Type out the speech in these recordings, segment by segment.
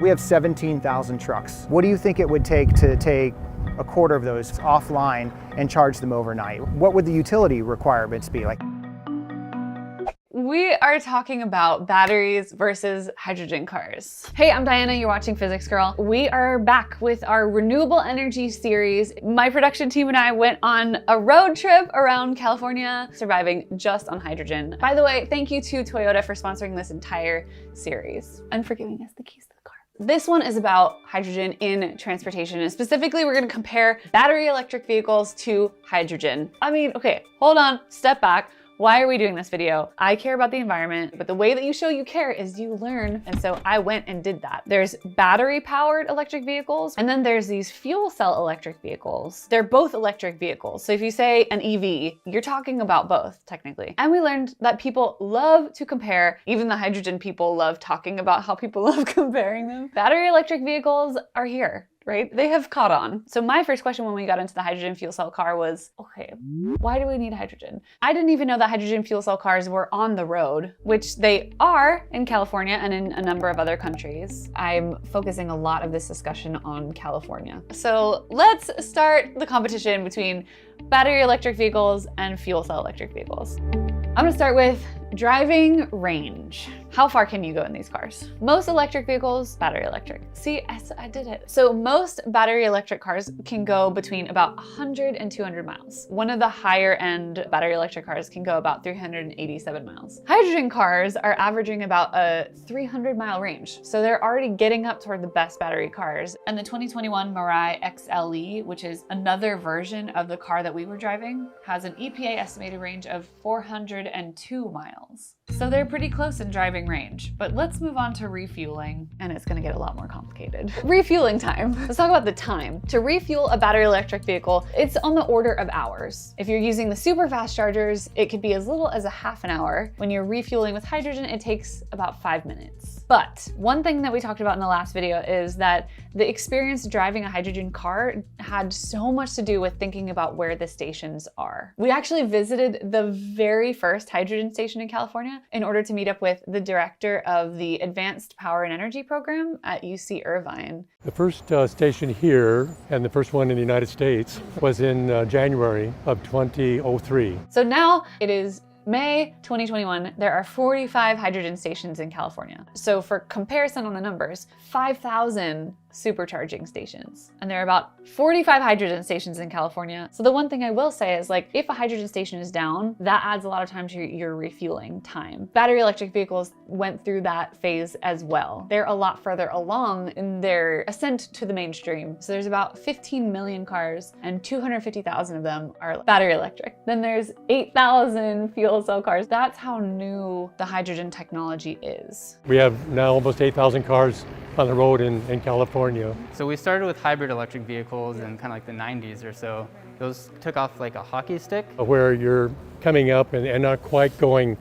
We have 17,000 trucks. What do you think it would take to take a quarter of those offline and charge them overnight? What would the utility requirements be like? We are talking about batteries versus hydrogen cars. Hey, I'm Diana, you're watching Physics Girl. We are back with our renewable energy series. My production team and I went on a road trip around California, surviving just on hydrogen. By the way, thank you to Toyota for sponsoring this entire series and for giving us the keys to the car. This one is about hydrogen in transportation, and specifically we're gonna compare battery electric vehicles to hydrogen. I mean, okay, hold on, step back. Why are we doing this video? I care about the environment, but the way that you show you care is you learn. And so I went and did that. There's battery powered electric vehicles, and then there's these fuel cell electric vehicles. They're both electric vehicles. So if you say an EV, you're talking about both technically. And we learned that people love to compare, even the hydrogen people love talking about how people love comparing them. Battery electric vehicles are here, right? They have caught on. So my first question when we got into the hydrogen fuel cell car was, okay, why do we need hydrogen? I didn't even know that hydrogen fuel cell cars were on the road, which they are in California and in a number of other countries. I'm focusing a lot of this discussion on California. So let's start the competition between battery electric vehicles and fuel cell electric vehicles. I'm gonna start with driving range. How far can you go in these cars? Most electric vehicles, battery electric. See, I did it. So most battery electric cars can go between about 100 and 200 miles. One of the higher end battery electric cars can go about 387 miles. Hydrogen cars are averaging about a 300-mile range. So they're already getting up toward the best battery cars. And the 2021 Mirai XLE, which is another version of the car that we were driving, has an EPA estimated range of 402 miles. So they're pretty close in driving range, but let's move on to refueling, and it's gonna get a lot more complicated. Refueling time. Let's talk about the time. To refuel a battery electric vehicle, it's on the order of hours. If you're using the super fast chargers, it could be as little as a half an hour. When you're refueling with hydrogen, it takes about 5 minutes. But one thing that we talked about in the last video is that the experience driving a hydrogen car had so much to do with thinking about where the stations are. We actually visited the very first hydrogen station in California in order to meet up with the director of the Advanced Power and Energy Program at UC Irvine. The first station here, and the first one in the United States, was in January of 2003. So now it is May 2021, there are 45 hydrogen stations in California. So for comparison on the numbers, 5,000 supercharging stations. And there are about 45 hydrogen stations in California. So the one thing I will say is, like, if a hydrogen station is down, that adds a lot of time to your refueling time. Battery electric vehicles went through that phase as well. They're a lot further along in their ascent to the mainstream. So there's about 15 million cars and 250,000 of them are battery electric. Then there's 8,000 fuel cell cars. That's how new the hydrogen technology is. We have now almost 8,000 cars on the road in California. So we started with hybrid electric vehicles in kind of like the 90s or so. Those took off like a hockey stick. Where you're coming up and not quite going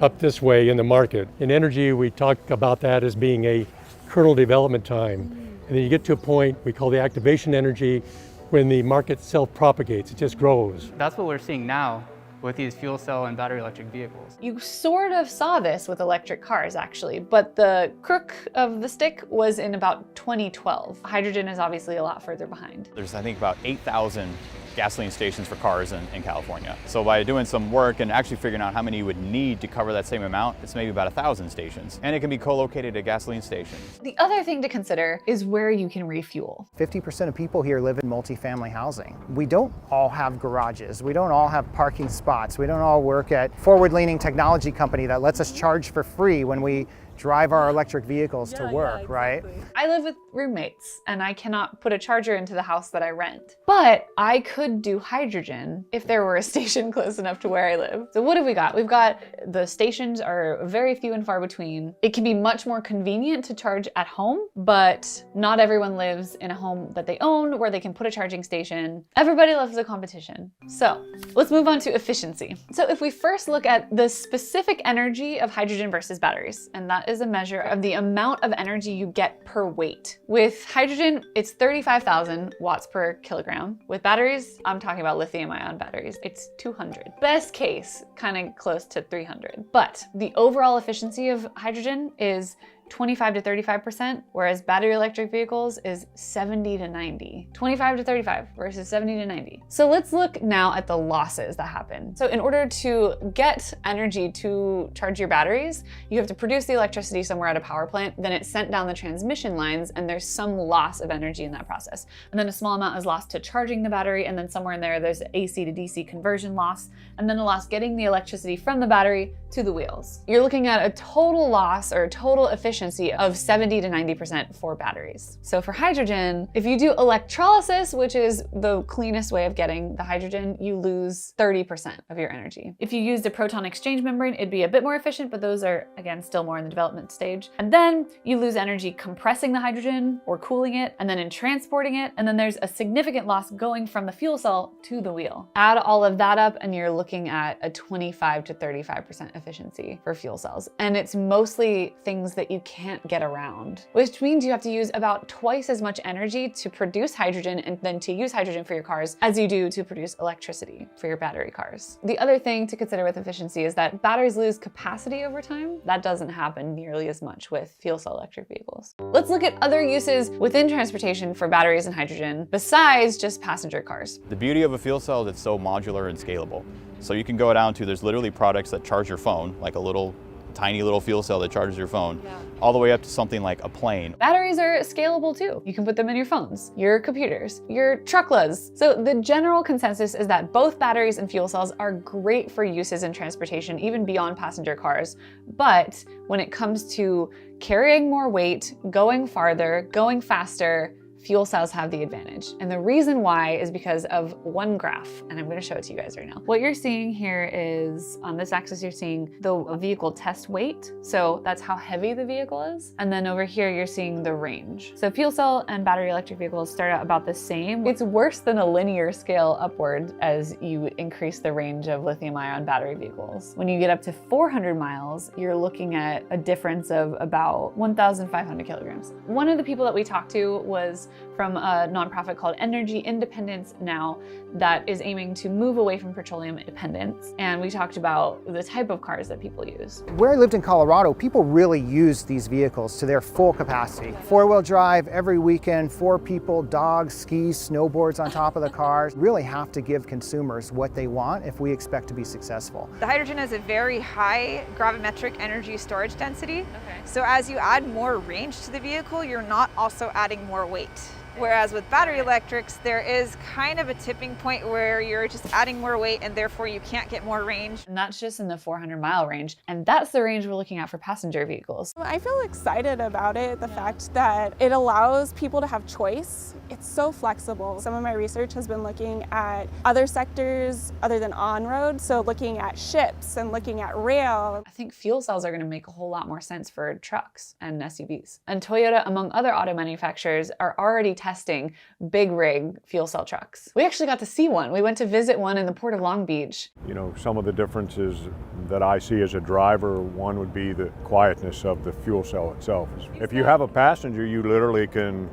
up this way in the market. In energy, we talk about that as being a kernel development time. And then you get to a point we call the activation energy, when the market self-propagates, it just grows. That's what we're seeing now with these fuel cell and battery electric vehicles. You sort of saw this with electric cars actually, but the crook of the stick was in about 2012. Hydrogen is obviously a lot further behind. There's, I think, about 8,000 gasoline stations for cars in California. So by doing some work and actually figuring out how many you would need to cover that same amount, it's maybe about 1,000 stations. And it can be co-located at gasoline stations. The other thing to consider is where you can refuel. 50% of people here live in multifamily housing. We don't all have garages. We don't all have parking spots. We don't all work at forward-leaning technology company that lets us charge for free when we drive our electric vehicles to work, right? I live with roommates and I cannot put a charger into the house that I rent. But I could do hydrogen if there were a station close enough to where I live. So what have we got? We've got the stations are very few and far between. It can be much more convenient to charge at home, but not everyone lives in a home that they own where they can put a charging station. Everybody loves a competition. So let's move on to efficiency. So if we first look at the specific energy of hydrogen versus batteries, and that is a measure of the amount of energy you get per weight. With hydrogen, it's 35,000 watts per kilogram. With batteries, I'm talking about lithium-ion batteries, it's 200. Best case, kind of close to 300. But the overall efficiency of hydrogen is 25 to 35%, whereas battery electric vehicles is 70 to 90. 25 to 35 versus 70 to 90. So let's look now at the losses that happen. So in order to get energy to charge your batteries, you have to produce the electricity somewhere at a power plant, then it's sent down the transmission lines, and there's some loss of energy in that process. And then a small amount is lost to charging the battery, and then somewhere in there's AC to DC conversion loss, and then the loss getting the electricity from the battery to the wheels. You're looking at a total loss or total efficiency of 70 to 90% for batteries. So for hydrogen, if you do electrolysis, which is the cleanest way of getting the hydrogen, you lose 30% of your energy. If you used a proton exchange membrane, it'd be a bit more efficient, but those are, again, still more in the development stage. And then you lose energy compressing the hydrogen or cooling it, and then in transporting it, and then there's a significant loss going from the fuel cell to the wheel. Add all of that up, and you're looking at a 25 to 35% efficiency for fuel cells. And it's mostly things that you can't get around, which means you have to use about twice as much energy to produce hydrogen and then to use hydrogen for your cars as you do to produce electricity for your battery cars. The other thing to consider with efficiency is that batteries lose capacity over time. That doesn't happen nearly as much with fuel cell electric vehicles. Let's look at other uses within transportation for batteries and hydrogen besides just passenger cars. The beauty of a fuel cell is it's so modular and scalable. So you can go down to, there's literally products that charge your phone, like a little tiny little fuel cell that charges your phone, all the way up to something like a plane. Batteries are scalable too. You can put them in your phones, your computers, your trucklas. So the general consensus is that both batteries and fuel cells are great for uses in transportation, even beyond passenger cars. But when it comes to carrying more weight, going farther, going faster, fuel cells have the advantage. And the reason why is because of one graph, and I'm gonna show it to you guys right now. What you're seeing here is, on this axis, you're seeing the vehicle test weight. So that's how heavy the vehicle is. And then over here, you're seeing the range. So fuel cell and battery electric vehicles start out about the same. It's worse than a linear scale upward as you increase the range of lithium-ion battery vehicles. When you get up to 400 miles, you're looking at a difference of about 1,500 kilograms. One of the people that we talked to was from a nonprofit called Energy Independence Now that is aiming to move away from petroleum dependence. And we talked about the type of cars that people use. Where I lived in Colorado, people really used these vehicles to their full capacity. Four-wheel drive every weekend, 4 people, dogs, skis, snowboards on top of the cars. Really have to give consumers what they want if we expect to be successful. The hydrogen has a very high gravimetric energy storage density. So as you add more range to the vehicle, you're not also adding more weight. Whereas with battery electrics, there is kind of a tipping point where you're just adding more weight and therefore you can't get more range. And that's just in the 400-mile range. And that's the range we're looking at for passenger vehicles. I feel excited about it, the fact that it allows people to have choice. It's so flexible. Some of my research has been looking at other sectors other than on-road, so looking at ships and looking at rail. I think fuel cells are going to make a whole lot more sense for trucks and SUVs. And Toyota, among other auto manufacturers, are already testing big rig fuel cell trucks. We actually got to see one. We went to visit one in the Port of Long Beach. You know, some of the differences that I see as a driver, one would be the quietness of the fuel cell itself. If you have a passenger, you literally can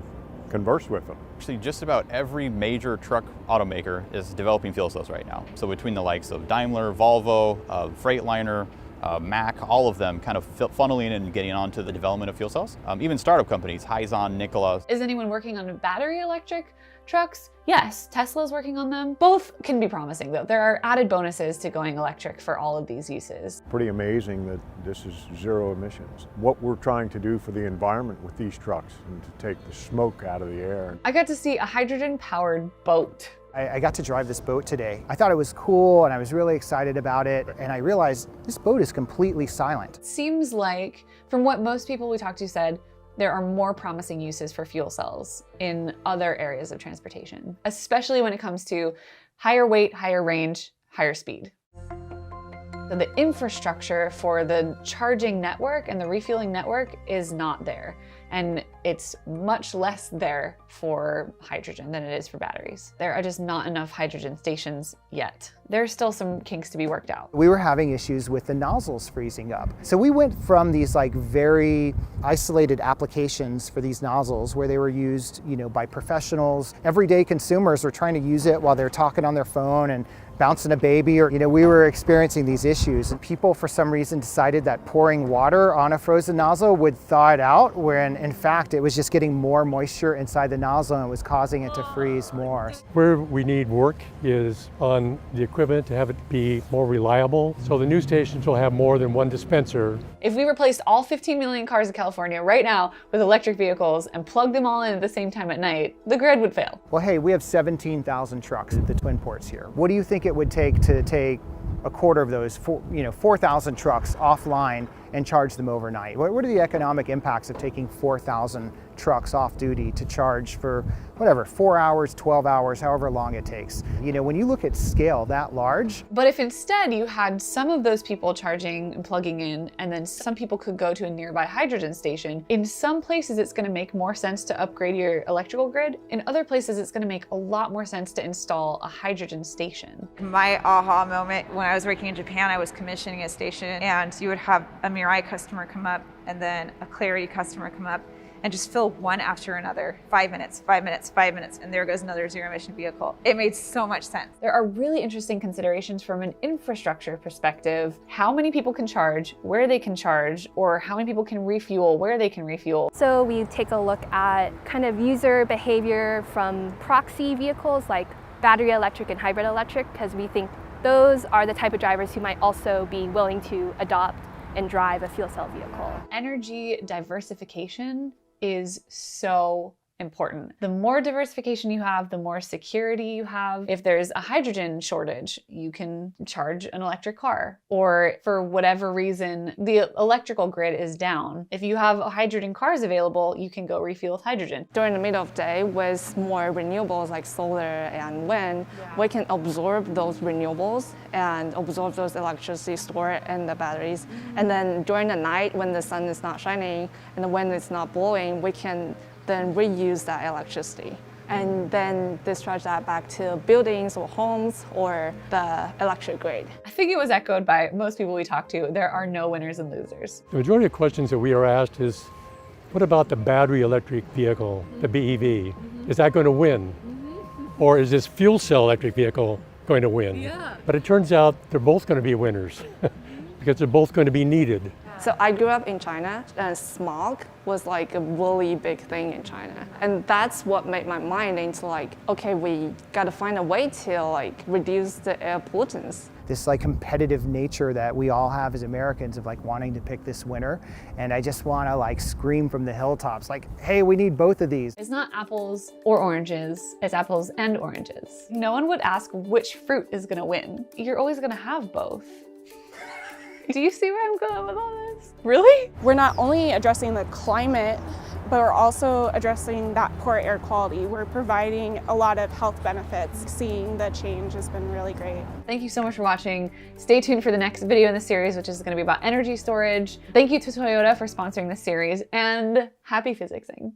converse with them. Actually, just about every major truck automaker is developing fuel cells right now. So between the likes of Daimler, Volvo, Freightliner, Mack, all of them kind of funneling and getting onto the development of fuel cells. Even startup companies, Hyzon, Nikola. Is anyone working on battery electric trucks? Yes, Tesla's working on them. Both can be promising though. There are added bonuses to going electric for all of these uses. Pretty amazing that this is zero emissions. What we're trying to do for the environment with these trucks and to take the smoke out of the air. I got to see a hydrogen-powered boat. I got to drive this boat today. I thought it was cool and I was really excited about it. And I realized this boat is completely silent. It seems like, from what most people we talked to said, there are more promising uses for fuel cells in other areas of transportation, especially when it comes to higher weight, higher range, higher speed. So the infrastructure for the charging network and the refueling network is not there. And it's much less there for hydrogen than it is for batteries. There are just not enough hydrogen stations yet. there's still some kinks to be worked out. We were having issues with the nozzles freezing up. So we went from these like very isolated applications for these nozzles where they were used, by professionals. Everyday consumers were trying to use it while they're talking on their phone and bouncing a baby, or we were experiencing these issues, and people for some reason decided that pouring water on a frozen nozzle would thaw it out, when in fact it was just getting more moisture inside the nozzle and was causing it to freeze more. Where we need work is on the equipment to have it be more reliable. So the new stations will have more than one dispenser. If we replaced all 15 million cars in California right now with electric vehicles and plugged them all in at the same time at night, the grid would fail. Well, hey, we have 17,000 trucks at the Twin Ports here. What do you think it would take to take a quarter of those, 4,000 trucks offline and charge them overnight? What are the economic impacts of taking 4,000 trucks off duty to charge for whatever, 4 hours, 12 hours, however long it takes? When you look at scale that large. But if instead you had some of those people charging and plugging in, and then some people could go to a nearby hydrogen station, in some places it's going to make more sense to upgrade your electrical grid. In other places it's going to make a lot more sense to install a hydrogen station. My aha moment when I was working in Japan, I was commissioning a station, and you would have a Mirai customer come up and then a Clarity customer come up and just fill one after another. 5 minutes, 5 minutes, 5 minutes, and there goes another zero emission vehicle. It made so much sense. There are really interesting considerations from an infrastructure perspective. How many people can charge, where they can charge, or how many people can refuel, where they can refuel. So we take a look at kind of user behavior from proxy vehicles like battery electric and hybrid electric, because we think those are the type of drivers who might also be willing to adopt and drive a fuel cell vehicle. Energy diversification is so important. The more diversification you have, the more security you have. If there's a hydrogen shortage, you can charge an electric car. Or for whatever reason, the electrical grid is down. If you have hydrogen cars available, you can go refuel with hydrogen. During the middle of the day, with more renewables like solar and wind, we can absorb those renewables and absorb those electricity stored in the batteries. And then during the night, when the sun is not shining and the wind is not blowing, we can then reuse that electricity and then discharge that back to buildings or homes or the electric grid. I think it was echoed by most people we talked to. There are no winners and losers. The majority of questions that we are asked is, what about the battery electric vehicle, the BEV? Is that going to win? Or is this fuel cell electric vehicle going to win? But it turns out they're both going to be winners because they're both going to be needed. So I grew up in China, and smog was like a really big thing in China. And that's what made my mind into like, okay, we gotta find a way to reduce the air pollutants. This competitive nature that we all have as Americans of wanting to pick this winner. And I just wanna scream from the hilltops, hey, we need both of these. It's not apples or oranges, it's apples and oranges. No one would ask which fruit is gonna win. You're always gonna have both. Do you see where I'm going with all this? Really? We're not only addressing the climate, but we're also addressing that poor air quality. We're providing a lot of health benefits. Seeing the change has been really great. Thank you so much for watching. Stay tuned for the next video in the series, which is going to be about energy storage. Thank you to Toyota for sponsoring this series, and happy physicsing.